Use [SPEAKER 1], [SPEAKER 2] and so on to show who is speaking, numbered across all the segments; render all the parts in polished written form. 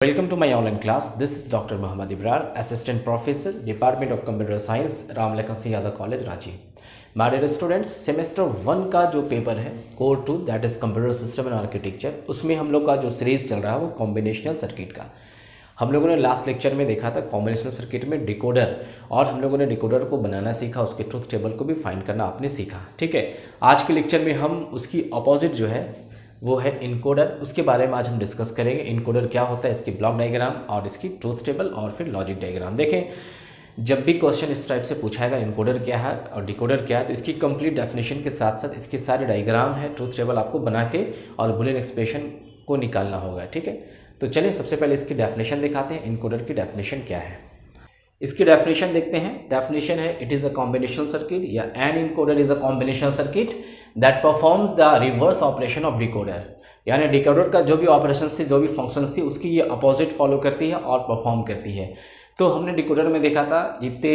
[SPEAKER 1] Welcome to my online class. This is Dr. Muhammad Ibrar, Assistant Professor, Department of Computer Science, Ramlakhan Singh Yadav college Ranchi. My dear students, semester 1 का जो paper है core 2 that is computer system and architecture, उसमें हम लोग का जो series चल रहा है वो कॉम्बिनेशनल सर्किट का। हम लोगों ने लास्ट लेक्चर में देखा था कॉम्बिनेशनल सर्किट में डिकोडर, और हम लोगों ने डिकोडर को बनाना सीखा, उसके ट्रूथ टेबल को भी फाइंड करना आपने सीखा। ठीक है, आज के लेक्चर में हम उसकी अपोजिट जो है वो है इनकोडर, उसके बारे में आज हम डिस्कस करेंगे। इनकोडर क्या होता है, इसकी ब्लॉक डायग्राम और इसकी ट्रूथ टेबल और फिर लॉजिक डायग्राम। देखें, जब भी क्वेश्चन इस टाइप से पूछाएगा इनकोडर क्या है और डिकोडर क्या है, तो इसकी कंप्लीट डेफिनेशन के साथ साथ इसके सारे डायग्राम है, ट्रूथ टेबल आपको बना के और बुलियन एक्सप्रेशन को निकालना होगा। ठीक है, तो चलिए सबसे पहले इसकी डेफिनेशन दिखाते हैं। इनकोडर की डेफिनेशन क्या है, इसकी डेफिनेशन देखते हैं। डेफिनेशन है it is a combinational circuit या an encoder is a combinational circuit that performs the reverse operation of decoder, यानी डिकोडर का जो भी ऑपरेशन थी, जो भी फंक्शंस थी, उसकी ये अपोजिट फॉलो करती है और परफॉर्म करती है। तो हमने डिकोडर में देखा था जितने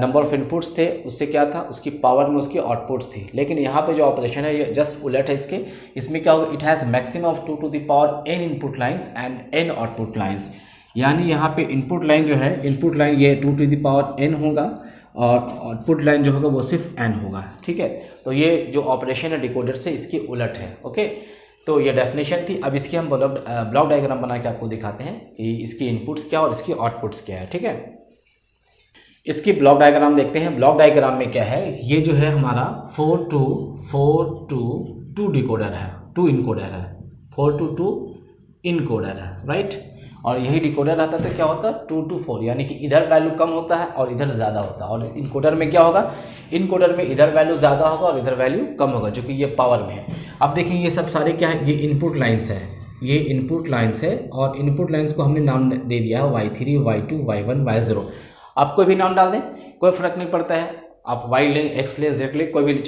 [SPEAKER 1] नंबर ऑफ इनपुट्स थे उससे क्या था, उसकी पावर में उसकी आउटपुट्स थी। लेकिन यहाँ पे जो ऑपरेशन है ये जस्ट उलट है इसके। इसमें क्या होगा, it has maximum of 2 to the power n input lines and n output lines, यानी यहाँ पे इनपुट लाइन जो है, इनपुट लाइन ये 2 to the power n होगा और आउटपुट लाइन जो होगा वो सिर्फ n होगा। ठीक है, तो ये जो ऑपरेशन है डिकोडर से इसकी उलट है। ओके, तो ये डेफिनेशन थी। अब इसकी हम ब्लॉक डायग्राम बना के आपको दिखाते हैं कि इसकी इनपुट्स क्या और इसकी आउटपुट्स क्या है। ठीक है, इसकी ब्लॉक डायग्राम देखते हैं। ब्लॉक डायग्राम में क्या है, ये जो है हमारा 4 to 2 डिकोडर है, 2 इनकोडर है, 4 to 2 इनकोडर है, राइट। और यही डिकोडर रहता तो क्या होता है 2 to 4, यानी कि इधर वैल्यू कम होता है और इधर ज़्यादा होता है। और इनकोडर में क्या होगा, इनकोडर में इधर वैल्यू ज़्यादा होगा और इधर वैल्यू कम होगा, जो कि ये पावर में है। अब देखें ये सब सारे क्या है, ये इनपुट लाइन्स है, ये इनपुट लाइन्स है और इनपुट लाइन्स को हमने नाम दे दिया है y3, y2, y1, y0। आप कोई भी नाम डाल दें, कोई फ़र्क नहीं पड़ता है। आप y लें, x लें, z लें, कोई भी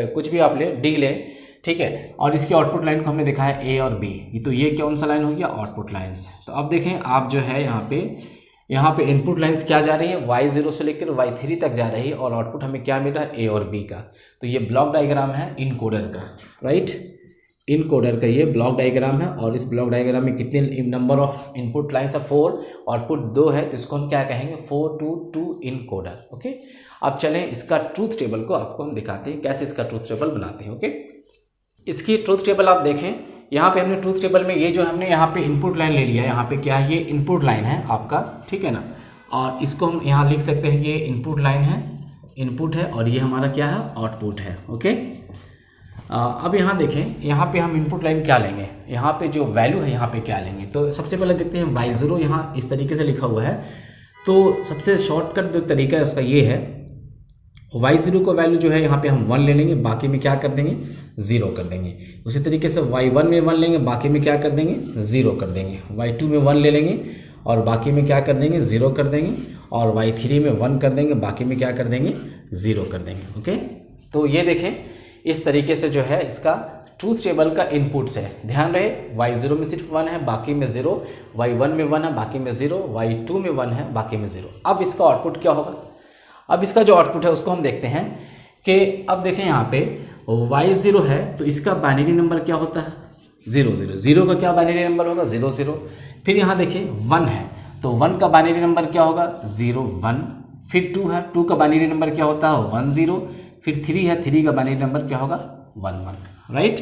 [SPEAKER 1] कुछ भी आप लें, d लें, ठीक है। और इसकी आउटपुट लाइन को हमने देखा है a और b, तो ये कौन सा लाइन हो गया, आउटपुट लाइन्स। तो अब देखें आप जो है यहाँ पे इनपुट लाइन्स क्या जा रही है, y0 से लेकर y3 तक जा रही है और आउटपुट हमें क्या मिल रहा है, a और b का। तो ये ब्लॉक डायग्राम है इनकोडर का, राइट। इनकोडर का ये ब्लॉक डायग्राम है और इस ब्लॉक डायग्राम में कितने नंबर ऑफ इनपुट लाइन्स है, 4, आउटपुट 2 है, तो इसको हम क्या कहेंगे, 4 to 2 इनकोडर। ओके, अब चलें इसका ट्रूथ टेबल को आपको हम दिखाते हैं कैसे इसका ट्रूथ टेबल बनाते हैं। ओके, इसकी ट्रूथ टेबल आप देखें, यहाँ पे हमने ट्रूथ टेबल में ये जो हमने यहाँ पे इनपुट लाइन ले लिया है, यहाँ पे क्या है, ये इनपुट लाइन है आपका, ठीक है ना। और इसको हम यहाँ लिख सकते हैं, ये इनपुट लाइन है, इनपुट है, और ये हमारा क्या है, आउटपुट है। ओके, अब यहाँ देखें, यहाँ पे हम इनपुट लाइन क्या लेंगे, यहाँ पे जो वैल्यू है यहाँ पे क्या लेंगे। तो सबसे पहले देखते हैं y0 यहाँ इस तरीके से लिखा हुआ है, तो सबसे शॉर्टकट जो तरीका है उसका ये है, y0 को वैल्यू जो है यहाँ पे हम 1 ले लेंगे, बाकी में क्या कर देंगे, 0 कर देंगे। उसी तरीके से y1 में 1 लेंगे, बाकी में क्या कर देंगे, 0 कर देंगे। y2 में 1 ले लेंगे और बाकी में क्या कर देंगे, 0 कर देंगे। और y3 में 1 कर देंगे, बाकी में क्या कर देंगे, 0 कर देंगे। ओके, तो ये देखें इस तरीके से जो है इसका ट्रूथ टेबल का इनपुट्स है। ध्यान रहे y0 में सिर्फ 1 है, बाकी में 0, y1 में 1 है, बाकी में 0, y2 में 1 है, बाकी में 0। अब इसका आउटपुट क्या होगा, अब इसका जो आउटपुट है उसको हम देखते हैं कि अब देखें यहाँ पे y0 है तो इसका बाइनरी नंबर क्या होता है, 0 0। 0 का क्या बाइनरी नंबर होगा, 0 0। फिर यहाँ देखिए 1 है तो 1 का बाइनरी नंबर क्या होगा, 0 1। फिर 2 है, 2 का बाइनरी नंबर क्या होता है, 1 0। फिर 3 है, 3 का बाइनरी नंबर क्या होगा, 1 1, राइट।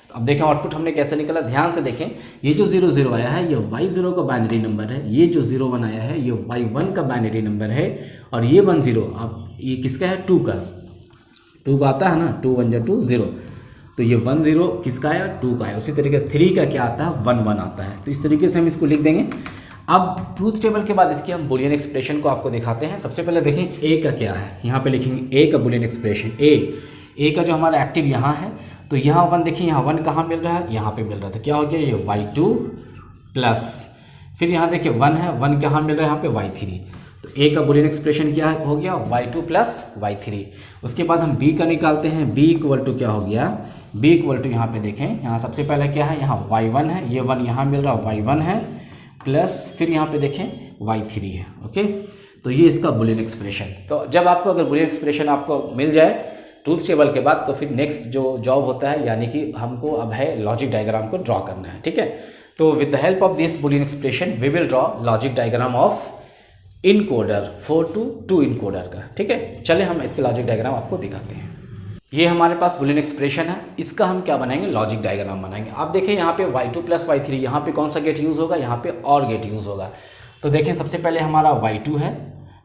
[SPEAKER 1] तो अब देखें आउटपुट हमने कैसे निकला, ध्यान से देखें। ये जो 0 0 आया है ये y0 का बाइनरी नंबर है, ये जो 0 1 आया है ये y1 का बाइनरी नंबर है, और ये 1 0 अब ये किसका है, 2 का। 2 का आता है ना, 2 1 2 0, तो ये 1 0 किसका आया, 2 का है। उसी तरीके से 3 का क्या आता है, 1 1 आता है। तो इस तरीके से हम इसको लिख देंगे। अब ट्रूथ टेबल के बाद इसकी हम बुलियन एक्सप्रेशन को आपको दिखाते हैं। सबसे पहले देखें a का क्या है, यहाँ पे लिखेंगे a का बुलियन एक्सप्रेशन। a का जो हमारा एक्टिव यहाँ है, तो यहाँ 1 देखिए, यहाँ 1 कहाँ मिल रहा है, यहाँ पे मिल रहा है, तो क्या हो गया, ये y2 प्लस, फिर यहाँ देखिए 1 है, 1 कहाँ मिल रहा है, यहाँ पे y3। तो a का बुलियन एक्सप्रेशन क्या हो गया, y2 प्लस y3। उसके बाद हम b का निकालते हैं, b इक्वल टू क्या हो गया, b इक्वल टू यहाँ पे देखें, यहाँ सबसे पहले क्या है, यहाँ y1 है, ये 1 यहाँ मिल रहा है, y1 है, प्लस फिर यहाँ पे देखें y3 है। ओके, तो ये इसका बुलियन एक्सप्रेशन। तो जब आपको अगर बुलियन एक्सप्रेशन आपको मिल जाए ट्रूथ टेबल के बाद, तो फिर नेक्स्ट जो जॉब होता है, यानी कि हमको अब है लॉजिक डायग्राम को ड्रॉ करना है। ठीक है, तो with the help of this Boolean expression we will draw logic diagram of encoder 4 to 2 encoder का। ठीक है, चले हम इसके लॉजिक डायग्राम आपको दिखाते हैं। ये हमारे पास बुलियन एक्सप्रेशन है, इसका हम क्या बनाएंगे, लॉजिक डायग्राम बनाएंगे। आप देखें यहाँ पे y2 + y3, यहाँ पे कौन सा गेट यूज़ होगा, यहाँ पे और गेट यूज़ होगा। तो देखें सबसे पहले हमारा y2 है,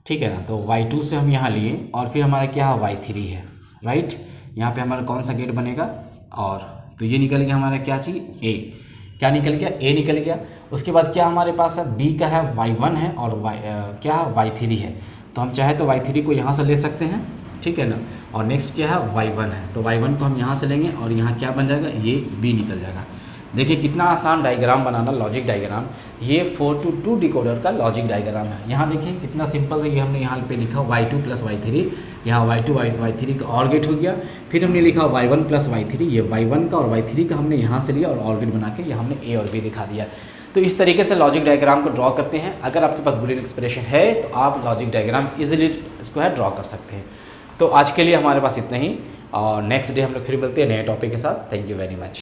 [SPEAKER 1] ठीक है ना, तो y2 से हम यहाँ लिए और फिर हमारा क्या है y3 है, राइट। यहाँ पे हमारा कौन सा गेट बनेगा, और तो ये निकल गया हमारा क्या चीज़, a, क्या निकल गया, a निकल गया। उसके बाद क्या हमारे पास है, b का है y1 है और क्या है y3 है। तो हम चाहे तो y3 को यहाँ से ले सकते हैं, ठीक है ना, और नेक्स्ट क्या है y1 है, तो y1 को हम यहाँ से लेंगे और यहाँ क्या बन जाएगा, ये b निकल जाएगा। देखिए कितना आसान डायग्राम बनाना, लॉजिक डायग्राम। ये 4 to 2 डिकोडर का लॉजिक डायग्राम है। यहाँ देखिए कितना सिंपल है, ये हमने यहाँ पे लिखा y2 + y3, यहाँ y2 y3 का और गेट हो गया। फिर हमने लिखा y1 + y3, ये y1 का और y3 का हमने यहाँ से लिया और गेट बना के यहाँ हमने a और b दिखा दिया। तो इस तरीके से लॉजिक डायग्राम को ड्रॉ करते हैं। अगर आपके पास बुलियन एक्सप्रेशन है तो आप लॉजिक डायग्राम ईजिली इसको है ड्रॉ कर सकते हैं। तो आज के लिए हमारे पास इतना ही, और नेक्स्ट डे हम लोग फिर मिलते हैं नए टॉपिक के साथ। Thank you very much.